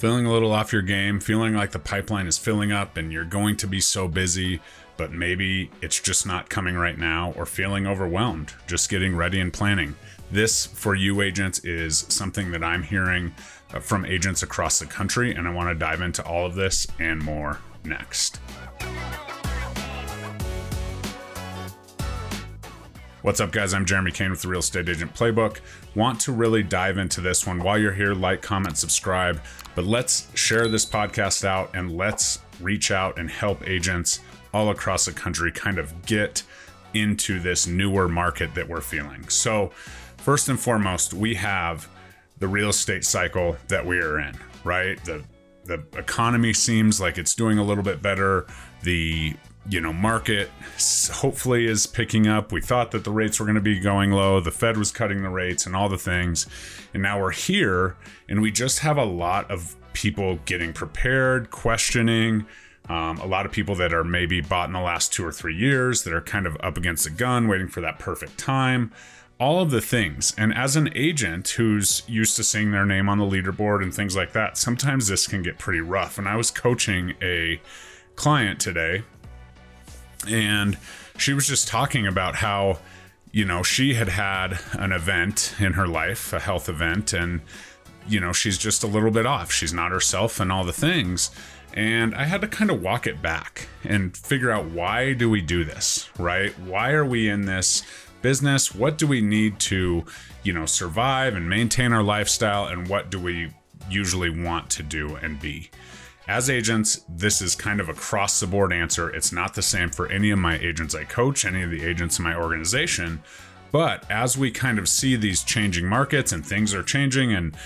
Feeling a little off your game, feeling like the pipeline is filling up and you're going to be so busy, but maybe it's just not coming right now, or feeling overwhelmed, just getting ready and planning. This, for you agents, is something that I'm hearing from agents across the country, and I want to dive into all of this and more next. What's up, guys? I'm Jeremy Kane with the Real Estate Agent Playbook. Want to really dive into this one. While you're here, like, comment, subscribe, but let's share this podcast out and let's reach out and help agents all across the country kind of get into this newer market that we're feeling. So first and foremost, we have the real estate cycle that we are in, right? The economy seems like it's doing a little bit better. The market hopefully is picking up. We thought that the rates were going to be going low. The Fed was cutting the rates and all the things. And now we're here and we just have a lot of people getting prepared, questioning, a lot of people that are maybe bought in the last 2 or 3 years that are kind of up against the gun, waiting for that perfect time, all of the things. And as an agent who's used to seeing their name on the leaderboard and things like that, sometimes this can get pretty rough. And I was coaching a client today, and she was just talking about how, she had an event in her life, a health event, and, she's just a little bit off. She's not herself and all the things. And I had to kind of walk it back and figure out, why do we do this, right? Why are we in this business? What do we need to, survive and maintain our lifestyle? And what do we usually want to do and be? As agents, this is kind of a across the board answer. It's not the same for any of my agents I coach, any of the agents in my organization. But as we kind of see these changing markets and things are changing and,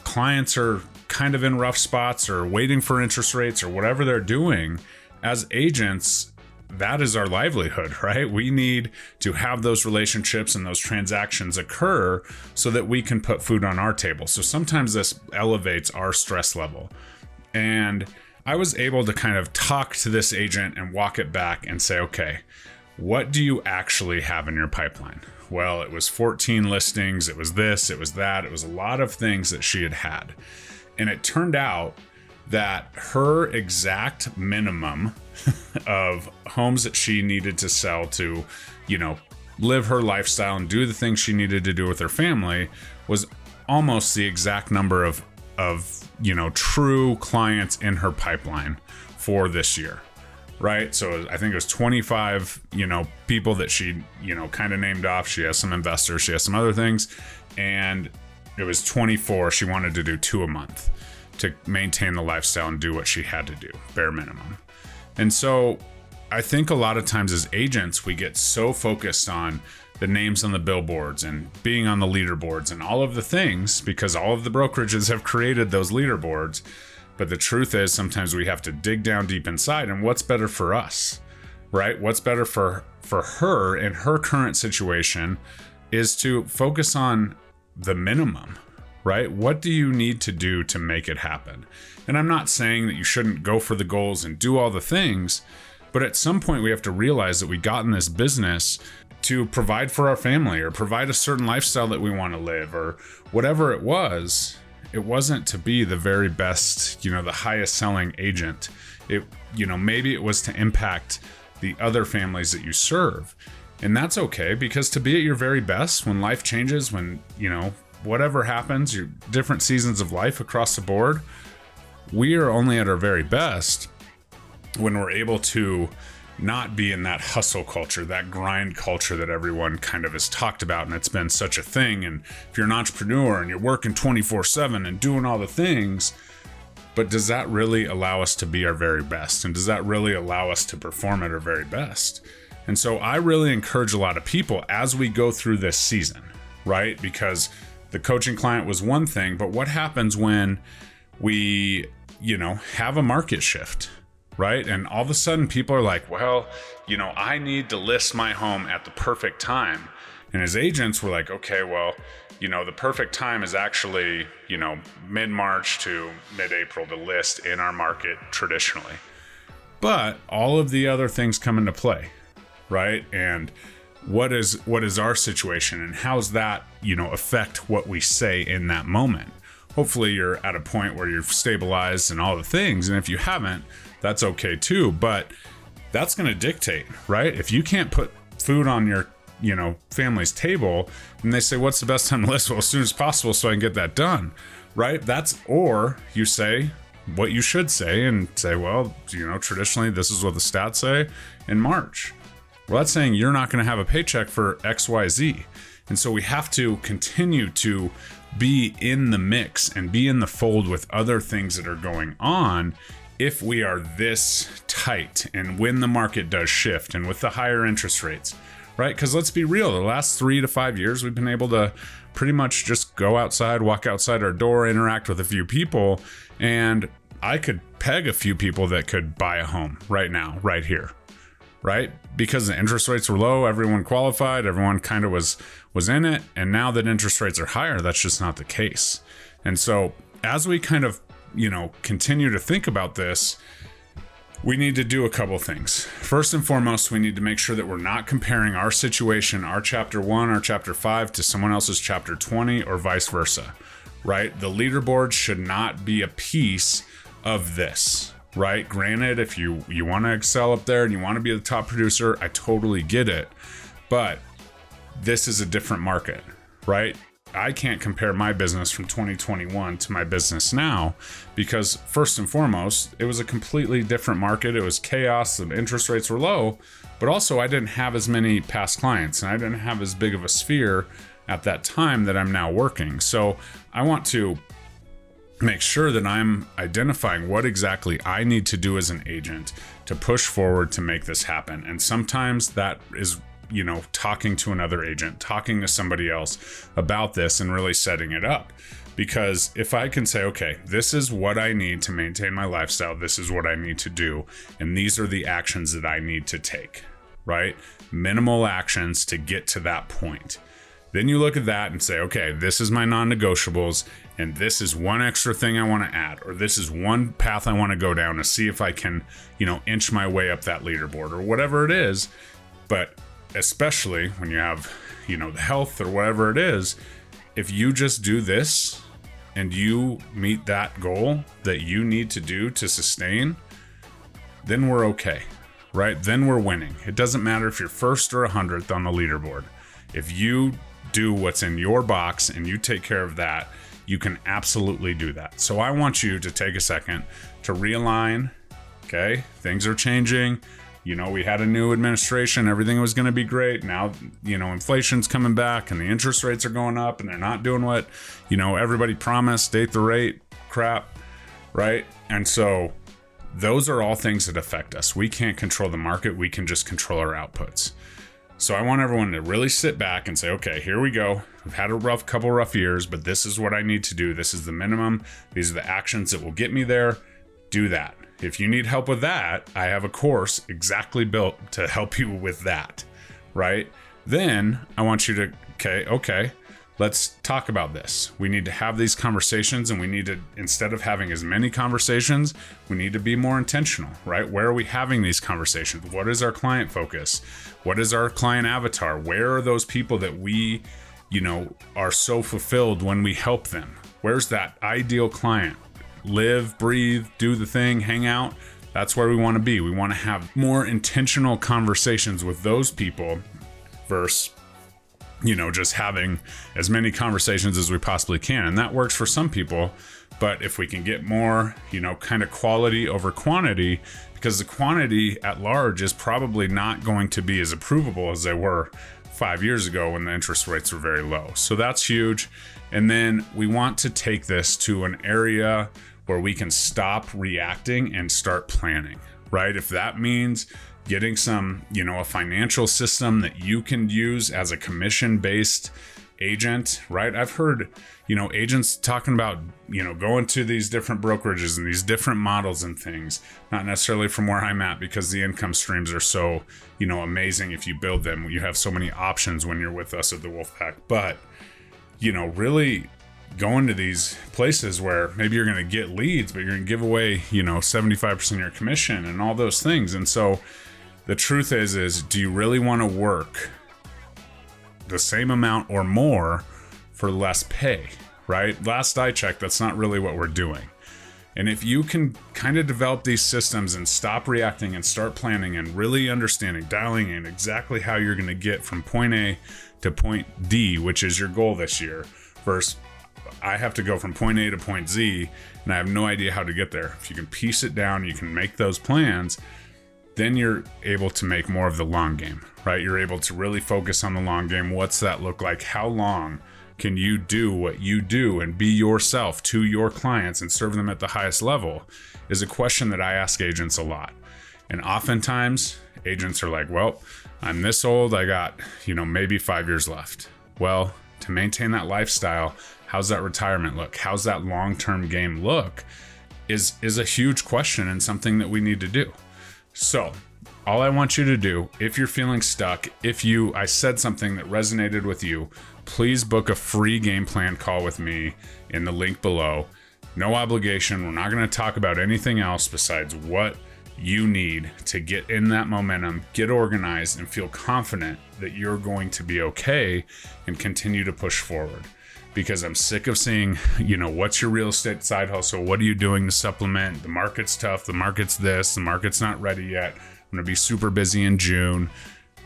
clients are kind of in rough spots or waiting for interest rates or whatever they're doing, as agents, that is our livelihood, right? We need to have those relationships and those transactions occur so that we can put food on our table. So sometimes this elevates our stress level. And I was able to kind of talk to this agent and walk it back and say, okay, what do you actually have in your pipeline? Well, it was 14 listings. It was this, it was that. It was a lot of things that she had. And it turned out that her exact minimum of homes that she needed to sell to, live her lifestyle and do the things she needed to do with her family was almost the exact number of true clients in her pipeline for this year, right? So I think it was 25, people that she, kind of named off. She has some investors, she has some other things, and it was 24. She wanted to do 2 a month to maintain the lifestyle and do what she had to do, bare minimum. And so I think a lot of times as agents, we get so focused on the names on the billboards and being on the leaderboards and all of the things, because all of the brokerages have created those leaderboards. But the truth is, sometimes we have to dig down deep inside, and what's better for us, right? What's better for her in her current situation is to focus on the minimum, right? What do you need to do to make it happen? And I'm not saying that you shouldn't go for the goals and do all the things, but at some point we have to realize that we got in this business to provide for our family or provide a certain lifestyle that we want to live or whatever it was. It wasn't to be the very best, the highest selling agent. Maybe it was to impact the other families that you serve. And that's okay, because to be at your very best when life changes, when, whatever happens, your different seasons of life across the board, we are only at our very best when we're able to not be in that hustle culture, that grind culture that everyone kind of has talked about. And it's been such a thing. And if you're an entrepreneur and you're working 24/7 and doing all the things, but does that really allow us to be our very best? And does that really allow us to perform at our very best? And so I really encourage a lot of people as we go through this season, right? Because the coaching client was one thing, but what happens when we, have a market shift? Right? And all of a sudden people are like, well, I need to list my home at the perfect time. And as agents, we're like, okay, well, the perfect time is actually, mid-March to mid-April to list in our market traditionally. But all of the other things come into play, right? And what is our situation and how's that, affect what we say in that moment? hopefully you're at a point where you've stabilized and all the things. And if you haven't, that's okay too. But that's going to dictate, right? If you can't put food on your, family's table, and they say, what's the best time to list? Well, as soon as possible so I can get that done, right? Or you say what you should say and say, well, traditionally this is what the stats say in March. Well, that's saying you're not going to have a paycheck for XYZ. And so we have to continue to be in the mix and be in the fold with other things that are going on if we are this tight and when the market does shift and with the higher interest rates, right? Because let's be real, the last 3 to 5 years, we've been able to pretty much just go outside, walk outside our door, interact with a few people, and I could peg a few people that could buy a home right now, right here, right? Because the interest rates were low, everyone qualified, everyone kind of was in it, and now that interest rates are higher, that's just not the case. And so as we kind of, continue to think about this, we need to do a couple things. First and foremost, we need to make sure that we're not comparing our situation, our chapter 1, our chapter 5 to someone else's chapter 20 or vice versa, right? The leaderboard should not be a piece of this, right? Granted, if you want to excel up there and you want to be the top producer, I totally get it. But this is a different market, right? I can't compare my business from 2021 to my business now because first and foremost, it was a completely different market. It was chaos. The interest rates were low, but also I didn't have as many past clients and I didn't have as big of a sphere at that time that I'm now working. So I want to make sure that I'm identifying what exactly I need to do as an agent to push forward to make this happen. And sometimes that is talking to another agent, talking to somebody else about this and really setting it up. Because if I can say, okay, this is what I need to maintain my lifestyle, this is what I need to do, and these are the actions that I need to take, right? Minimal actions to get to that point. Then you look at that and say, okay, this is my non-negotiables, and this is one extra thing I want to add, or this is one path I want to go down to see if I can, inch my way up that leaderboard or whatever it is. But especially when you have, the health or whatever it is, if you just do this and you meet that goal that you need to do to sustain, then we're okay, right? Then we're winning. It doesn't matter if you're first or 100th on the leaderboard. If you do what's in your box and you take care of that, you can absolutely do that. So I want you to take a second to realign. Okay, things are changing. We had a new administration, everything was going to be great. Now, inflation's coming back and the interest rates are going up and they're not doing what, everybody promised, date the rate crap, right? And so those are all things that affect us. We can't control the market. We can just control our outputs. So I want everyone to really sit back and say, okay, here we go. I've had a couple rough years, but this is what I need to do. This is the minimum. These are the actions that will get me there. Do that. If you need help with that, I have a course exactly built to help you with that, right? Then I want you to, okay, let's talk about this. We need to have these conversations, and we need to, instead of having as many conversations, we need to be more intentional, right? Where are we having these conversations? What is our client focus? What is our client avatar? Where are those people that we, are so fulfilled when we help them? Where's that ideal client? Live, breathe, do the thing, hang out. That's where we want to be. We want to have more intentional conversations with those people versus, just having as many conversations as we possibly can. And that works for some people. But if we can get more, kind of quality over quantity, because the quantity at large is probably not going to be as approvable as they were 5 years ago when the interest rates were very low. So that's huge. And then we want to take this to an area where we can stop reacting and start planning, right? If that means getting some, a financial system that you can use as a commission-based agent, right? I've heard, agents talking about, going to these different brokerages and these different models and things, not necessarily from where I'm at because the income streams are so, amazing. If you build them, you have so many options when you're with us at the Wolfpack, but, really going to these places where maybe you're going to get leads, but you're going to give away, 75% of your commission and all those things. And so the truth is do you really want to work the same amount or more for less pay, right? Last I checked, that's not really what we're doing. And if you can kind of develop these systems and stop reacting and start planning and really understanding, dialing in exactly how you're going to get from point A to point D, which is your goal this year, versus I have to go from point A to point Z and I have no idea how to get there. If you can piece it down, you can make those plans, then you're able to make more of the long game, right? You're able to really focus on the long game. What's that look like? How long can you do what you do and be yourself to your clients and serve them at the highest level is a question that I ask agents a lot. And oftentimes agents are like, well, I'm this old, I got, maybe 5 years left. Well, to maintain that lifestyle, how's that retirement look? How's that long-term game look is a huge question and something that we need to do. So all I want you to do, if you're feeling stuck, I said something that resonated with you, please book a free game plan call with me in the link below. No obligation. We're not going to talk about anything else besides what you need to get in that momentum, get organized, and feel confident that you're going to be okay and continue to push forward. Because I'm sick of seeing, what's your real estate side hustle? What are you doing to supplement? The market's tough. The market's this. The market's not ready yet. I'm going to be super busy in June.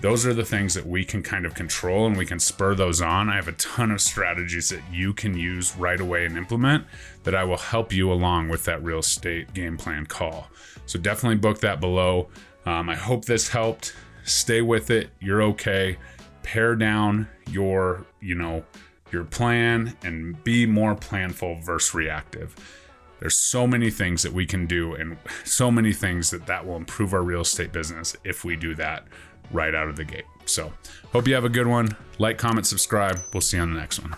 Those are the things that we can kind of control and we can spur those on. I have a ton of strategies that you can use right away and implement that I will help you along with that real estate game plan call. So definitely book that below. I hope this helped. Stay with it. You're okay. Pare down your plan and be more planful versus reactive. There's so many things that we can do and so many things that will improve our real estate business if we do that right out of the gate. So hope you have a good one. Like, comment, subscribe. We'll see you on the next one.